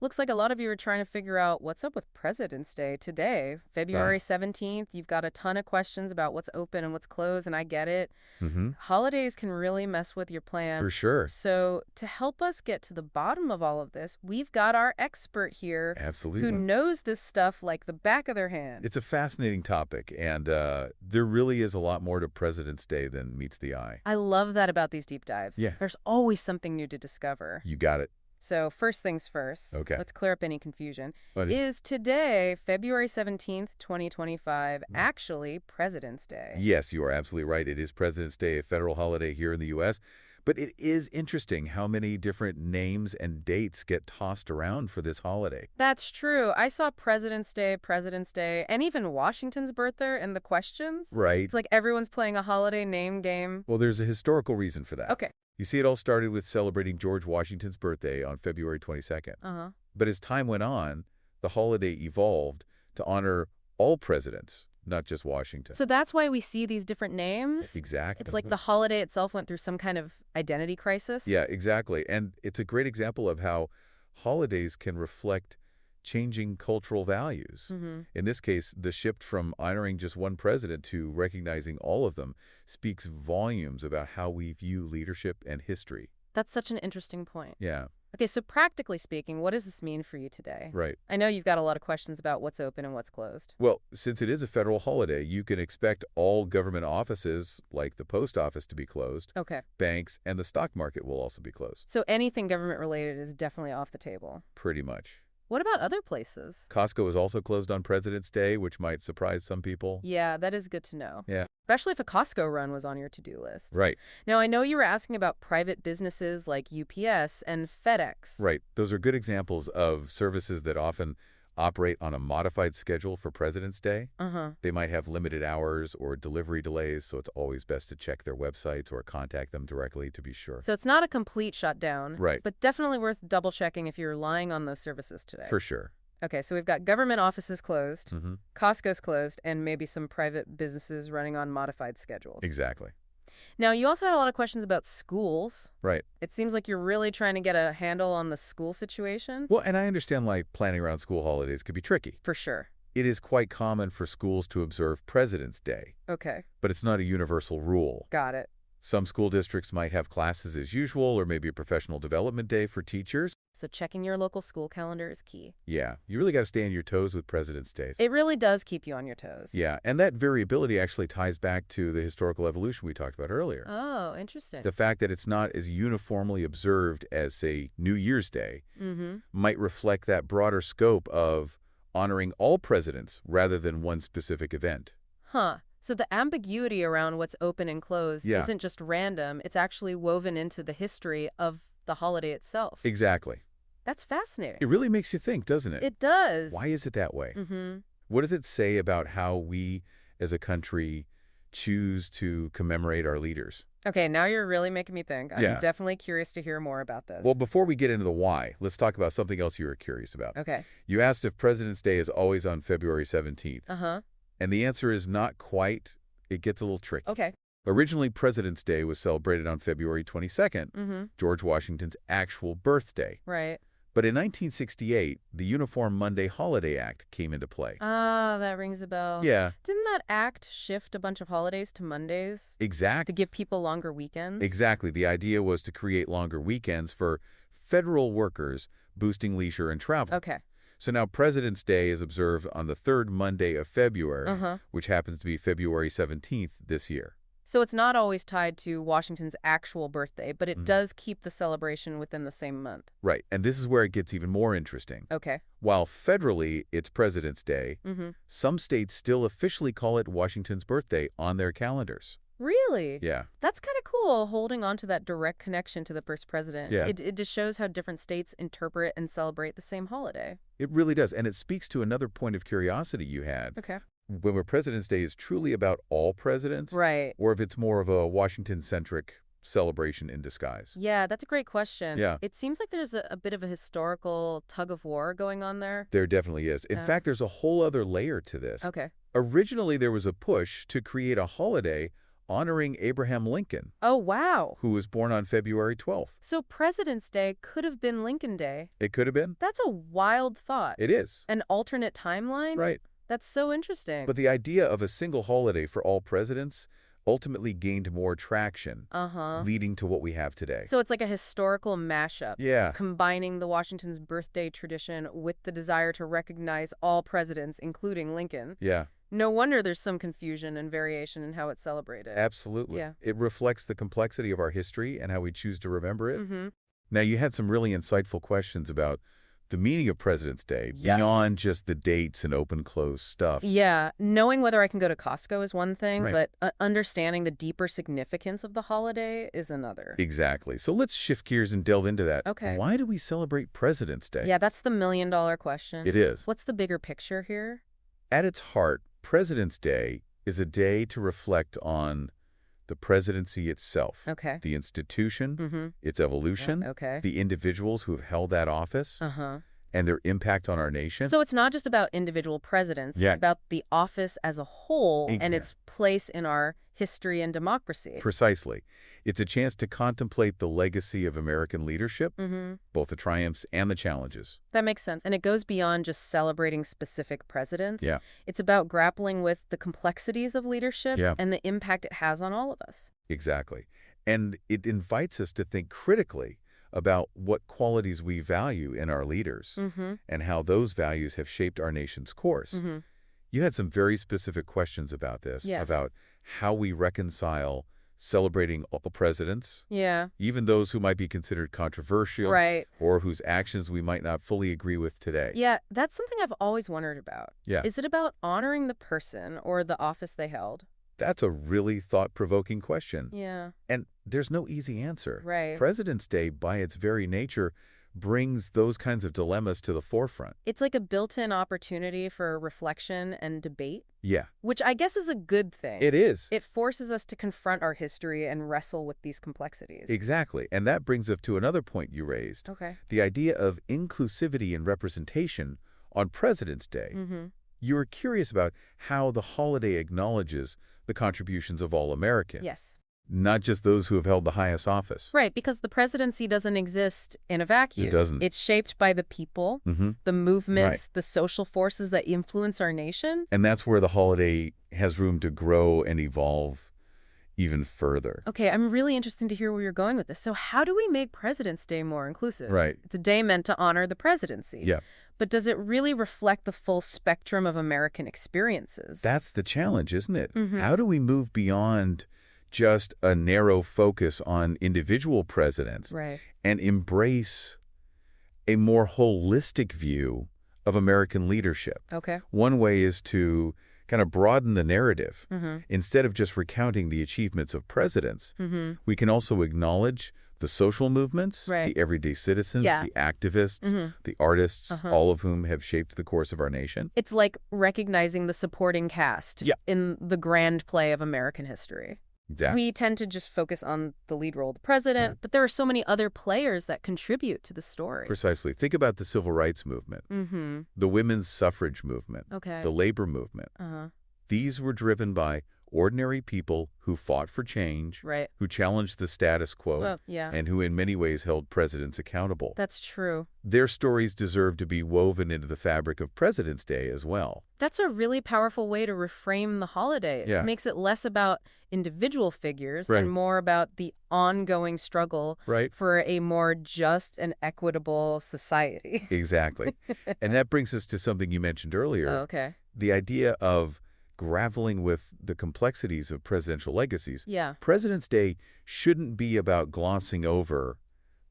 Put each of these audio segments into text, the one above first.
Looks like a lot of you are trying to figure out what's up with President's Day today, Uh, February 17th. You've got a ton of questions about what's open and what's closed, and I get it. mm-hmm. Holidays can really mess with your For plan. sure. So, to help us get to the bottom of all of this, we've got our expert here who Absolutely. knows this stuff like the back of their hand. It's a fascinating topic, and there really is a lot more to President's Day than meets the eye. I love that about these deep dives. Yeah. There's always something new to discover. You got it. So, first things first, Okay. let's clear up any confusion. But Is today, February 17th, 2025, actually President's Day? yes, you are absolutely right. It is President's Day, a federal holiday here in the U.S., but it is interesting how many different names and dates get tossed around for this holiday. That's true. I saw President's Day, and even Washington's birthday in the questions. Right. It's like everyone's playing a holiday name game. Well, there's a historical reason for that. Okay. You see, it all started with celebrating George Washington's birthday on February 22nd. Uh-huh. But as time went on, the holiday evolved to honor all presidents, not just Washington. So that's why we see these different names? Exactly. It's like the holiday itself went through some kind of identity crisis? Yeah, exactly. And it's a great example of how holidays can reflect changing cultural values. Mm-hmm. In this case, the shift from honoring just one president to recognizing all of them speaks volumes about how we view leadership and history. That's such an interesting point. Yeah, Okay, so practically speaking, what does this mean for you today? right. I know you've got a lot of questions about what's open and what's closed. Well, since it is a federal holiday, you can expect all government offices, like the post office, to be closed. Okay. Banks and the stock market will also be closed. So anything government related is definitely off the table. Pretty much. What about other places? Costco is also closed on President's Day, which might surprise some people. Yeah, that is good to know. Yeah. Especially if a Costco run was on your to-do list. Right, Now, I know you were asking about private businesses like UPS and FedEx. right. Those are good examples of services that often operate on a modified schedule for President's Day. Uh-huh. They might have limited hours or delivery delays, so it's always best to check their websites or contact them directly to be sure. So it's not a complete shutdown. Right. But definitely worth double-checking if you're relying on those services today. For sure. Okay, so we've got government offices closed, Mm-hmm. Costco's closed, and maybe some private businesses running on modified schedules. Exactly. Now, you also had a lot of questions about schools. Right. It seems like you're really trying to get a handle on the school situation. Well, and I understand planning around school holidays could be tricky. For sure. It is quite common for schools to observe President's Day, Okay, but it's not a universal rule. got it. Some school districts might have classes as usual or maybe a professional development day for teachers. So checking your local school calendar is key. Yeah, you really got to stay on your toes with President's Day. It really does keep you on your toes. Yeah, and that variability actually ties back to the historical evolution we talked about earlier. Oh, interesting. The fact that it's not as uniformly observed as, say, New Year's Day Mm-hmm. might reflect that broader scope of honoring all presidents rather than one specific event. Huh. So the ambiguity around what's open and closed Yeah. isn't just random. It's actually woven into the history of the holiday itself. Exactly. That's fascinating. It really makes you think, doesn't it? It does. Why is it that way? Mm-hmm. What does it say about how we as a country choose to commemorate our leaders? Okay, now you're really making me think. I'm Yeah. definitely curious to hear more about this. Well, before we get into the why, let's talk about something else you were curious about. Okay. You asked if President's Day is always on February 17th, Uh-huh. and the answer is not quite. It gets a little tricky. Okay. Originally, President's Day was celebrated on February 22nd, Mm-hmm. George Washington's actual birthday. Right. But in 1968, the Uniform Monday Holiday Act came into play. Ah, that rings a bell. Yeah, Didn't that act shift a bunch of holidays to Mondays to exactly. give people longer weekends? Exactly. The idea was to create longer weekends for federal workers, boosting leisure and travel. Okay. So now President's Day is observed on the third Monday of February, Uh-huh. which happens to be February 17th this year. So it's not always tied to Washington's actual birthday, but it Mhm. does keep the celebration within the same month. Right, and this is where it gets even more interesting. Okay. While federally it's President's Day, Mm-hmm. some states still officially call it Washington's birthday on their calendars. Really? Yeah, That's kind of cool, holding on to that direct connection to the first president. Yeah. It just shows how different states interpret and celebrate the same holiday. it really does, and it speaks to another point of curiosity you had. Okay. Whether President's Day is truly about all presidents, Right. or if it's more of a Washington-centric celebration in disguise. Yeah, that's a great question. Yeah. It seems like there's a bit of a historical tug of war going on there. There definitely is. In Yeah. fact, there's a whole other layer to this. Okay. Originally, there was a push to create a holiday honoring Abraham Lincoln, Oh, wow. who was born on February 12th. So President's Day could have been Lincoln Day. It could have been. That's a wild thought. It is. An alternate timeline? Right. That's so interesting. But the idea of a single holiday for all presidents ultimately gained more traction, leading to what we have today. So it's like a historical mashup. Yeah. Combining the Washington's birthday tradition with the desire to recognize all presidents, including Lincoln. Yeah. No wonder there's some confusion and variation in how it's celebrated. Absolutely. Yeah. It reflects the complexity of our history and how we choose to remember it. Mm-hmm. Now, you had some really insightful questions about the meaning of President's Day Yes. beyond just the dates and open-close stuff. Yeah, knowing whether I can go to Costco is one thing, Right. but understanding the deeper significance of the holiday is another. Exactly. So let's shift gears and delve into that. Okay. Why do we celebrate President's Day? Yeah, that's the million-dollar question. It is. What's the bigger picture here? At its heart, President's Day is a day to reflect on the presidency itself, Okay. the institution, Mm-hmm. its evolution, Okay. the individuals who have held that office, Uh-huh. and their impact on our nation. So it's not just about individual presidents. Yeah. It's about the office as a whole and Exactly. its place in our history and democracy. Precisely. It's a chance to contemplate the legacy of American leadership, Mm-hmm. both the triumphs and the challenges. That makes sense. And it goes beyond just celebrating specific presidents. Yeah. It's about grappling with the complexities of leadership Yeah. and the impact it has on all of us. Exactly. And it invites us to think critically about what qualities we value in our leaders Mm-hmm. and how those values have shaped our nation's course. Mm-hmm. You had some very specific questions about this, Yes. about how we reconcile celebrating all presidents, Yeah. even those who might be considered controversial Right. or whose actions we might not fully agree with today. Yeah, that's something I've always wondered about. Yeah. Is it about honoring the person or the office they held? That's a really thought-provoking question. Yeah. And there's no easy answer. Right. President's Day, by its very nature, brings those kinds of dilemmas to the forefront. It's like a built-in opportunity for reflection and debate, Yeah, which I guess is a good thing. it is. It forces us to confront our history and wrestle with these complexities. Exactly. And that brings us to another point you raised, Okay. the idea of inclusivity and representation on President's Day. Mm-hmm. You were curious about how the holiday acknowledges the contributions of all Americans, Yes. not just those who have held the highest office. Right, because the presidency doesn't exist in a vacuum. It doesn't. It's shaped by the people, Mm-hmm. the movements, the social forces that influence our nation. And that's where the holiday has room to grow and evolve even further. Okay, I'm really interested to hear where you're going with this. So how do we make President's Day more inclusive? Right. It's a day meant to honor the presidency. Yeah. But does it really reflect the full spectrum of American experiences? That's the challenge, isn't it? Mhm. How do we move beyond just a narrow focus on individual presidents Right. and embrace a more holistic view of American leadership? Okay. One way is to kind of broaden the narrative. Mm-hmm. Instead of just recounting the achievements of presidents, Mm-hmm. we can also acknowledge the social movements, Right. the everyday citizens, Yeah. the activists, Mhm. the artists, Uh-huh. all of whom have shaped the course of our nation. It's like recognizing the supporting cast Yeah. in the grand play of American history. Exactly. We tend to just focus on the lead role of the president, but there are so many other players that contribute to the story. Precisely. Think about the civil rights movement, Mm-hmm. the women's suffrage movement, Okay. the labor movement. Uh-huh. These were driven by ordinary people who fought for change, Right. who challenged the status quo, Well, yeah. and who in many ways held presidents accountable. That's true. Their stories deserve to be woven into the fabric of President's Day as well. That's a really powerful way to reframe the holiday. Yeah. It makes it less about individual figures Right. and more about the ongoing struggle Right? for a more just and equitable society. Exactly. And that brings us to something you mentioned earlier, Oh, okay. the idea of grappling with the complexities of presidential legacies. Yeah. President's Day shouldn't be about glossing over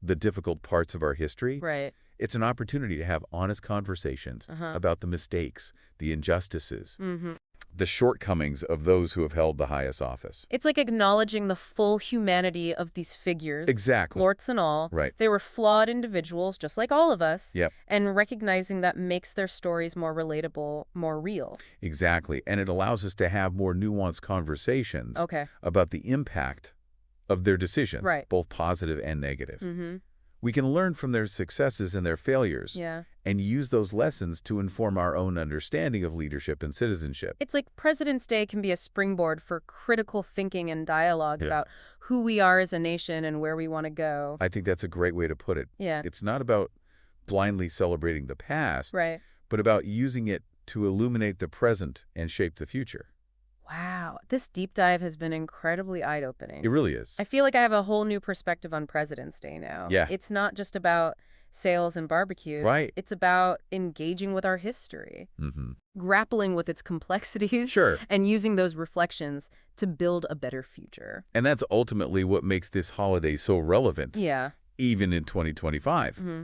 the difficult parts of our history. Right. It's an opportunity to have honest conversations Uh-huh. about the mistakes, the injustices, Mm-hmm. the shortcomings of those who have held the highest office. It's like acknowledging the full humanity of these figures. Exactly. Warts and all. Right. They were flawed individuals, just like all of us. Yep. And recognizing that makes their stories more relatable, more real. Exactly. And it allows us to have more nuanced conversations Okay. about the impact of their decisions, Right. both positive and negative. Mm-hmm. We can learn from their successes and their failures Yeah. and use those lessons to inform our own understanding of leadership and citizenship. It's like President's Day can be a springboard for critical thinking and dialogue Yeah. about who we are as a nation and where we want to go. I think that's a great way to put it. Yeah, It's not about blindly celebrating the past, right. but about using it to illuminate the present and shape the future. Wow, this deep dive has been incredibly It eye-opening. really is. I feel like I have a whole new perspective on President's Day now. Yeah. It's not just about sales and barbecues. Right. It's about engaging with our history, Mm-hmm. grappling with its complexities, Sure. and using those reflections to build a better future. And that's ultimately what makes this holiday so relevant, Yeah. even in 2025. Mm-hmm.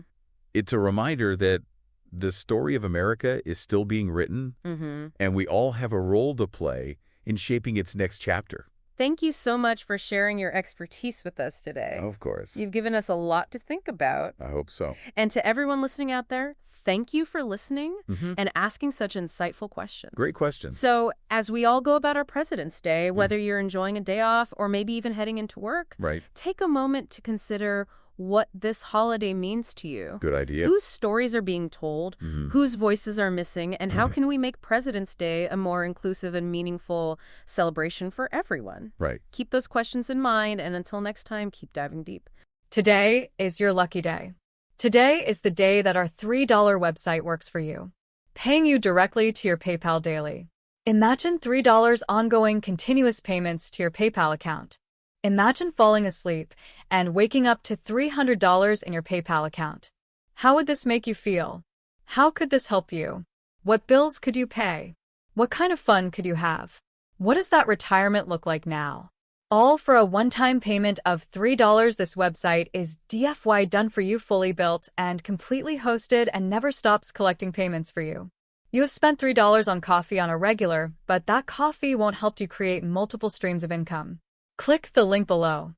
It's a reminder that the story of America is still being written, Mm-hmm. and we all have a role to play in shaping its next chapter. Thank you so much for sharing your expertise with us today. Of course. You've given us a lot to think about. I hope so. And to everyone listening out there, thank you for listening Mm-hmm. and asking such insightful questions. Great question. So, as we all go about our President's Day, whether you're enjoying a day off or maybe even heading into work, Right. take a moment to consider what this holiday means to you. Good idea. Whose stories are being told, Mhm. whose voices are missing, and how Mhm. can we make President's Day a more inclusive and meaningful celebration for everyone? Right. Keep those questions in mind, and until next time, keep diving deep. Today is your lucky day. Today is the day that our $3 website works for you, paying you directly to your PayPal daily. Imagine $3 ongoing continuous payments to your PayPal account. Imagine falling asleep and waking up to $300 in your PayPal account. How would this make you feel? How could this help you? What bills could you pay? What kind of fun could you have? What does that retirement look like now? All for a one-time payment of $3. This website is DFY done for you, fully built and completely hosted, and never stops collecting payments for you. You have spent $3 on coffee on a regular, but that coffee won't help you create multiple streams of income. Click the link below.